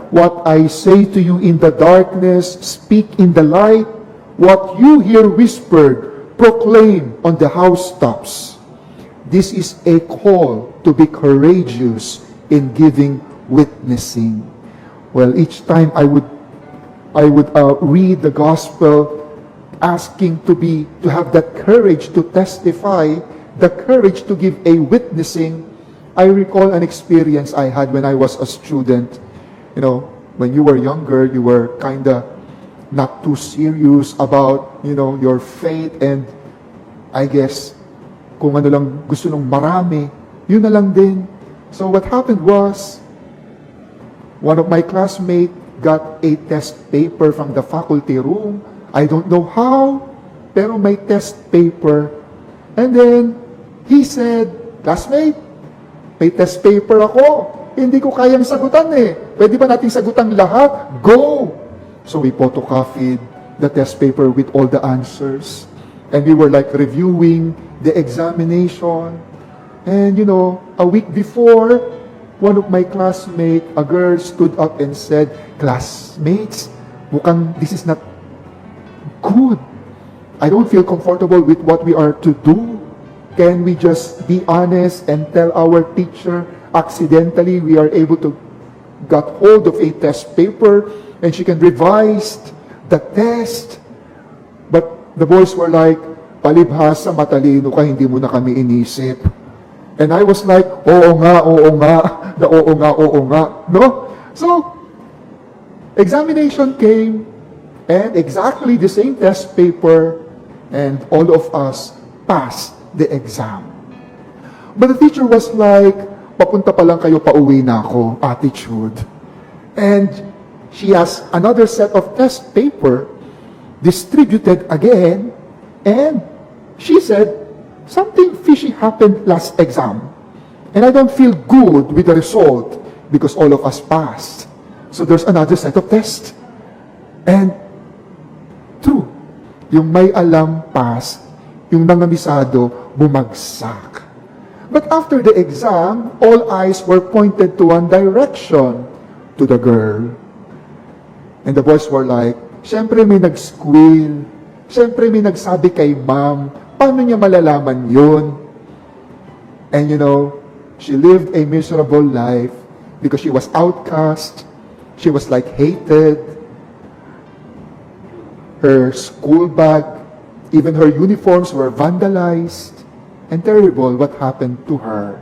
What I say to you in the darkness, speak in the light. What you hear whispered, proclaim on the housetops. This is a call to be courageous in giving witnessing. Well, each time I would read the gospel, asking to have that courage to testify, the courage to give a witnessing. I recall an experience I had when I was a student. You know, when you were younger, you were kind of not too serious about, your faith, and I guess, kung ano lang gusto nung marami, yun na lang din. So what happened was, one of my classmates got a test paper from the faculty room. I don't know how, pero may test paper. And then, he said, classmate, may test paper ako. Hindi ko kayang sagutan eh. Pwede ba nating sagutan lahat? Go! So we photocopied the test paper with all the answers. And we were like reviewing the examination. And a week before, one of my classmates, a girl, stood up and said, classmates, mukhang this is not good. I don't feel comfortable with what we are to do. Can we just be honest and tell our teacher, accidentally we are able to got hold of a test paper and she can revise the test? But the boys were like, palibhasa, matalino ka, hindi mo na kami inisip. And I was like, oo nga, oo nga, no? So, examination came, and exactly the same test paper, and all of us passed the exam. But the teacher was like, papunta pa lang kayo, pauwi na ako, attitude. And she has another set of test paper distributed again, and she said, something fishy happened last exam, and I don't feel good with the result because all of us passed. So there's another set of tests. And true, yung may alam pass, yung nangamisado bumagsak. But after the exam, all eyes were pointed to one direction, to the girl. And the boys were like, syempre may nag-squeal, syempre may nagsabi kay ma'am, paano niya malalaman yun? And she lived a miserable life because she was outcast, she was like hated, her school bag, even her uniforms were vandalized, and terrible what happened to her.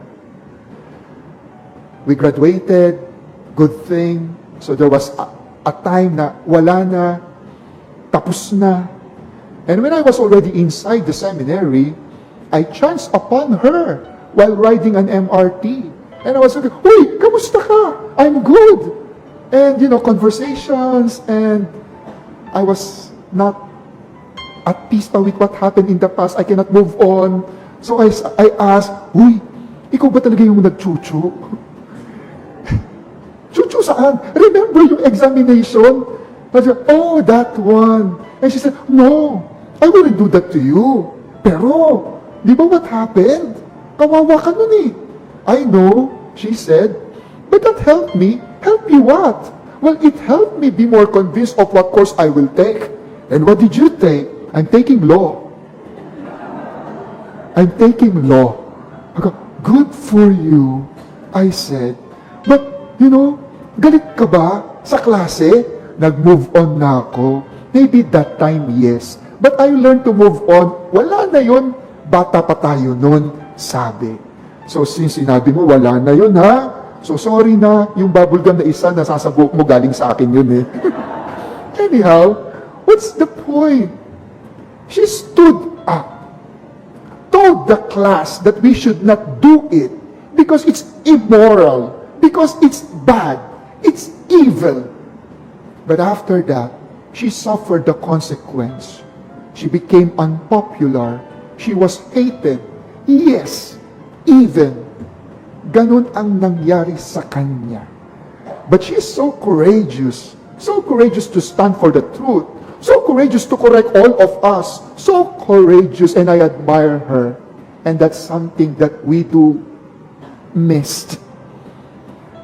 We graduated, good thing, so there was a time na wala na, tapos na. And when I was already inside the seminary, I chanced upon her while riding an MRT. And I was like, uy, kamusta ka? I'm good. And, conversations, and I was not at peace pa with what happened in the past. I cannot move on. So I asked, uy, ikaw ba talaga yung nagchuchu? Chuchu saan? Remember yung examination? I said, oh, that one. And she said, no, I wouldn't do that to you. Pero, di ba what happened? Kawawa ka nun eh. I know, she said, but that helped me. Help me what? Well, it helped me be more convinced of what course I will take. And what did you take? I'm taking law. I'm taking law. I go, good for you, I said. But, galit ka ba sa klase? Nag-move on na ako. Maybe that time, yes. But I learned to move on. Wala na yun. Bata pa tayo nun, sabi. So, since sinabi mo, wala na yun, ha? So, sorry na. Yung bubblegum na isa, nasasabuk mo, galing sa akin yun, eh. Anyhow, what's the point? She stood up, told the class that we should not do it because it's immoral, because it's bad, it's evil. But after that, she suffered the consequence. She became unpopular. She was hated. Yes, even. Ganun ang nangyari sa kanya. But she's so courageous to stand for the truth, so courageous to correct all of us, so courageous, and I admire her. And that's something that we do missed.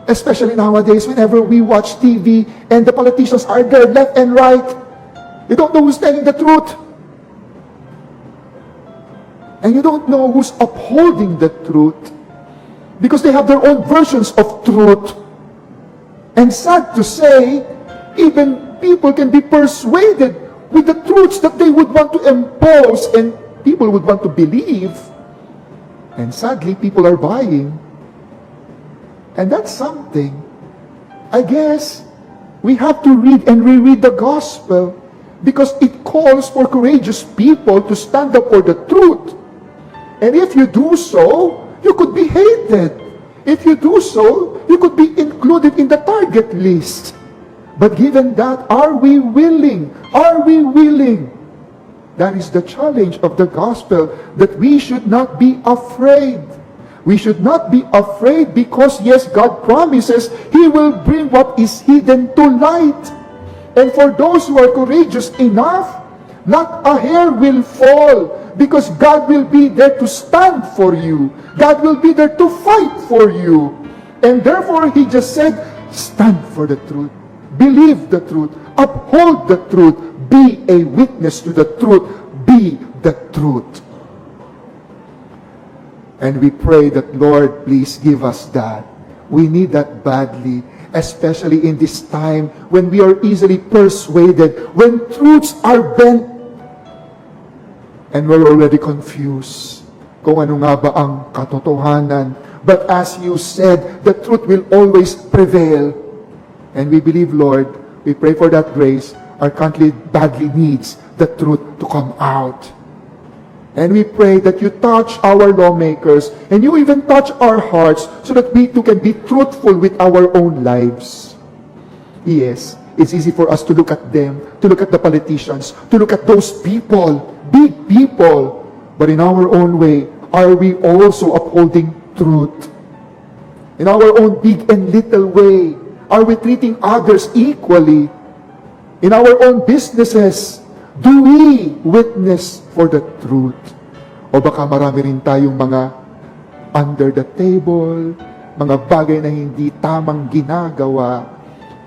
Especially nowadays, whenever we watch TV and the politicians are there left and right, you don't know who's telling the truth. And you don't know who's upholding the truth. Because they have their own versions of truth. And sad to say, even people can be persuaded with the truths that they would want to impose and people would want to believe. And sadly, people are buying. And that's something. I guess we have to read and reread the gospel because it calls for courageous people to stand up for the truth. And if you do so, you could be hated. If you do so, you could be included in the target list. But given that, are we willing? Are we willing? That is the challenge of the gospel, that we should not be afraid. We should not be afraid because, yes, God promises He will bring what is hidden to light. And for those who are courageous enough, not a hair will fall because God will be there to stand for you. God will be there to fight for you. And therefore, He just said, stand for the truth. Believe the truth. Uphold the truth. Be a witness to the truth. Be the truth. And we pray that, Lord, please give us that. We need that badly, especially in this time when we are easily persuaded, when truths are bent, and we're already confused kung ano nga ba ang katotohanan. But as you said, the truth will always prevail. And we believe, Lord, we pray for that grace. Our country badly needs the truth to come out. And we pray that you touch our lawmakers and you even touch our hearts so that we too can be truthful with our own lives. Yes, it's easy for us to look at them, to look at the politicians, to look at those people, big people. But in our own way, are we also upholding truth? In our own big and little way, are we treating others equally? In our own businesses, do we witness for the truth? O baka marami rin tayong mga under the table, mga bagay na hindi tamang ginagawa.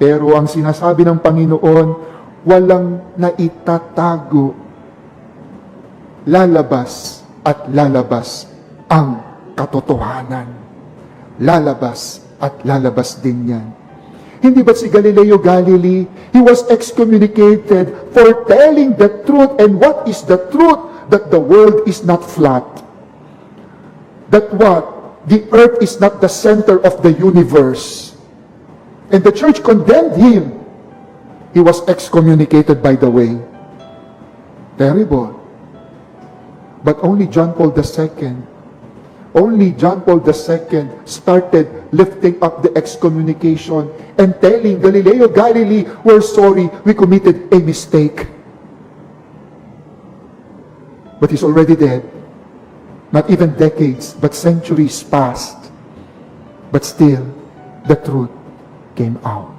Pero ang sinasabi ng Panginoon, walang naitatago. Lalabas at lalabas ang katotohanan. Lalabas at lalabas din yan. Hindi ba si Galileo Galilei, he was excommunicated for telling the truth. And what is the truth? That the world is not flat. That what? The earth is not the center of the universe. And the church condemned him. He was excommunicated, by the way. Terrible. But only John Paul II started lifting up the excommunication and telling Galileo Galilei, we're sorry, we committed a mistake. But he's already dead. Not even decades, but centuries passed. But still, the truth came out.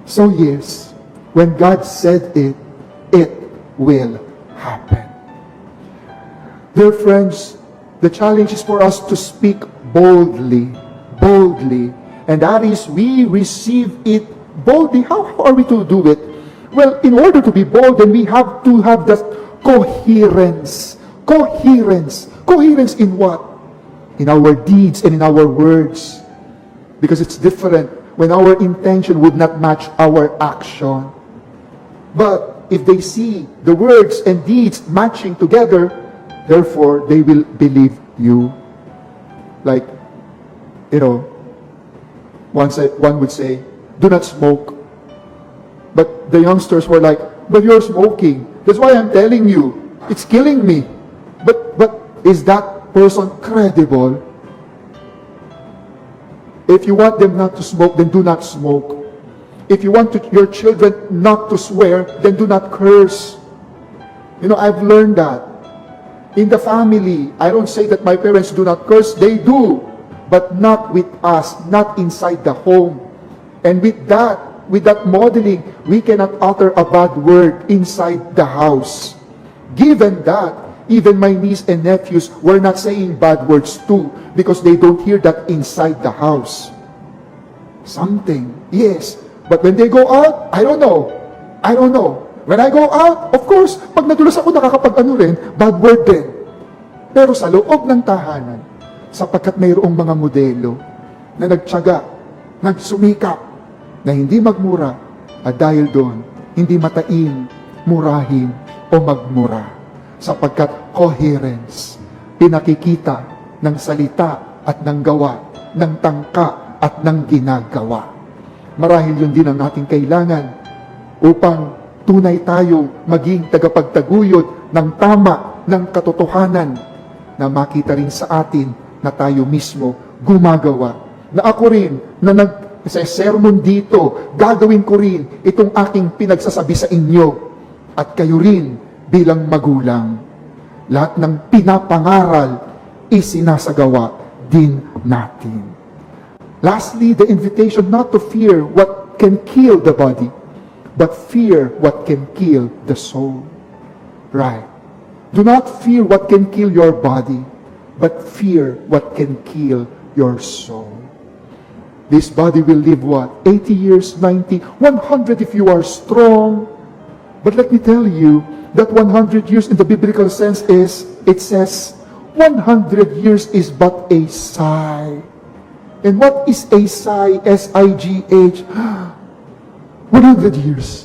So yes, when God said it, it will happen. Dear friends, the challenge is for us to speak boldly, and that is we receive it boldly. How are we to do it? Well, in order to be bold, then we have to have that coherence. Coherence in what? In our deeds and in our words. Because it's different when our intention would not match our action. But if they see the words and deeds matching together, therefore, they will believe you. Like, one would say, do not smoke. But the youngsters were like, but you're smoking. That's why I'm telling you. It's killing me. But is that person credible? If you want them not to smoke, then do not smoke. If you want your children not to swear, then do not curse. I've learned that. In the family, I don't say that my parents do not curse. They do. But not with us, not inside the home. And with that modeling, we cannot utter a bad word inside the house. Given that, Even my niece and nephews were not saying bad words too, because they don't hear that inside the house. Something, yes. But when they go out, I don't know. I don't know. When I go out, of course, pag nadulas ako, nakakapag-ano rin, bad word din. Pero sa loob ng tahanan, sapagkat mayroong mga modelo na nagtiyaga, nagsumikap, na hindi magmura, at dahil doon, hindi matain, murahin, o magmura. Sapagkat coherence, pinakikita ng salita at ng gawa, ng tangka at ng ginagawa. Marahil yun din ang ating kailangan upang tunay tayong maging tagapagtaguyod ng tama, ng katotohanan, na makita rin sa atin na tayo mismo gumagawa. Na ako rin, na sa sermon dito, gagawin ko rin itong aking pinagsasabi sa inyo. At kayo rin bilang magulang. Lahat ng pinapangaral, isinasagawa din natin. Lastly, the invitation not to fear what can kill the body, but fear what can kill the soul. Right. Do not fear what can kill your body, but fear what can kill your soul. This body will live what? 80 years, 90, 100 if you are strong. But let me tell you that 100 years in the biblical sense is, it says, 100 years is but a sigh. And what is a sigh? S-I-G-H. 100 years.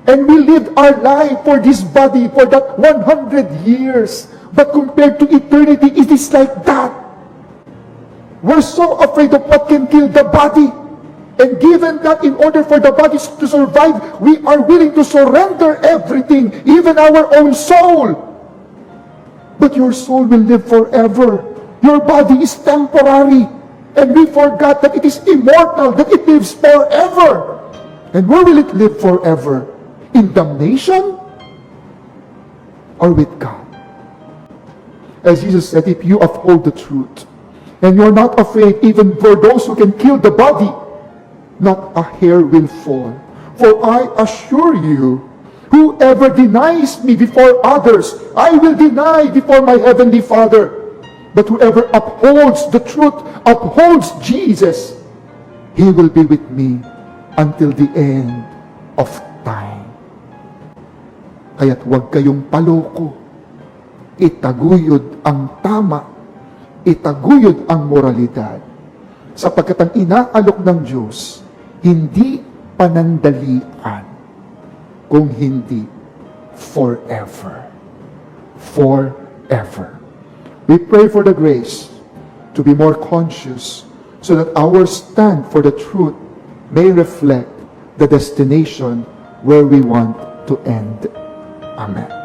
And we lived our life for this body for that 100 years. But compared to eternity, it is like that. We're so afraid of what can kill the body. And given that in order for the body to survive, we are willing to surrender everything, even our own soul. But your soul will live forever. Your body is temporary. And we forgot that it is immortal, that it lives forever. And where will it live forever? In damnation? Or with God? As Jesus said, if you uphold the truth, and you're not afraid even for those who can kill the body, not a hair will fall. For I assure you, whoever denies me before others, I will deny before my heavenly Father. But whoever upholds the truth, upholds Jesus, he will be with me until the end of time. Kaya't huwag kayong paloko. Itaguyod ang tama. Itaguyod ang moralidad. Sapagkat ang inaalok ng Diyos, hindi panandalian, kung hindi forever. Forever. We pray for the grace to be more conscious so that our stand for the truth may reflect the destination where we want to end. Amen.